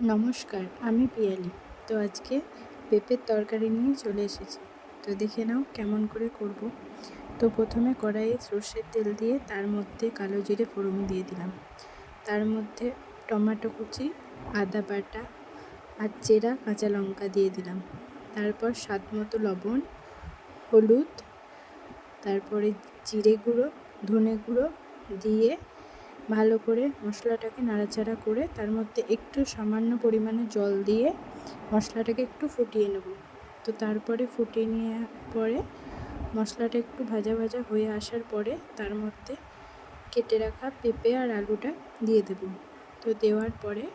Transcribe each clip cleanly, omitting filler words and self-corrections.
নমস্কার, আমি পিয়ালি। তো আজকে পেঁপের তরকারি নিয়ে চলে এসেছি। তো দেখে নাও কেমন করে করব। তো প্রথমে কড়াইয়ে সর্ষের তেল দিয়ে তার মধ্যে কালো জিরে ফোড়ন দিয়ে দিলাম। তার মধ্যে টমেটো কুচি, আদা বাটা আর চেরা কাঁচা লঙ্কা দিয়ে দিলাম। তারপর স্বাদ মতো লবণ, হলুদ, তারপরে জিরে গুঁড়ো, ধনে গুঁড়ো দিয়ে ভালো করে মশলাটাকে নাড়াচাড়া করে তার মধ্যে একটু সামান্য পরিমাণে জল দিয়ে মশলাটাকে একটু ফুটিয়ে নেব। তো তারপরে ফুটিয়ে নেওয়ার পরে মশলাটা একটু ভাজা ভাজা হয়ে আসার পরে তার মধ্যে কেটে রাখা পেঁপে আর আলুটা দিয়ে দেব। তো দেওয়ার পরে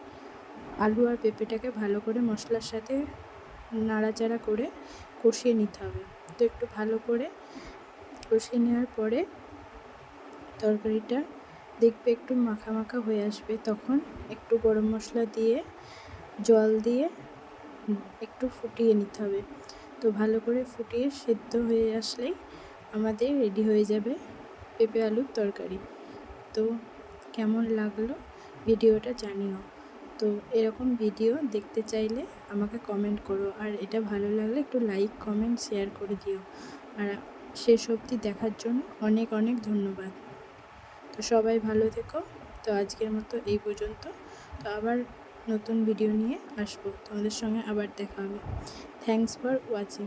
আলু আর পেঁপেটাকে ভালো করে মশলার সাথে নাড়াচাড়া করে কষিয়ে নিতে হবে। তো একটু ভালো করে কষিয়ে নেওয়ার পরে তরকারিটা দেখবে একটু মাখা মাখা হয়ে আসবে, তখন একটু গরম মশলা দিয়ে জল দিয়ে একটু ফুটিয়ে নিতে হবে। তো ভালো করে ফুটিয়ে সেদ্ধ হয়ে আসলেই আমাদের রেডি হয়ে যাবে পেঁপে আলুর তরকারি। তো কেমন লাগলো ভিডিওটা জানিও। তো এরকম ভিডিও দেখতে চাইলে আমাকে কমেন্ট করো, আর এটা ভালো লাগলে একটু লাইক, কমেন্ট, শেয়ার করে দিও। আর শেষ অবধি দেখার জন্য অনেক অনেক ধন্যবাদ। তো সবাই ভালো থেকো। তো আজকের মতো এই পর্যন্ত। তো আবার নতুন ভিডিও নিয়ে আসবো, তোমাদের সঙ্গে আবার দেখা হবে। Thanks for watching.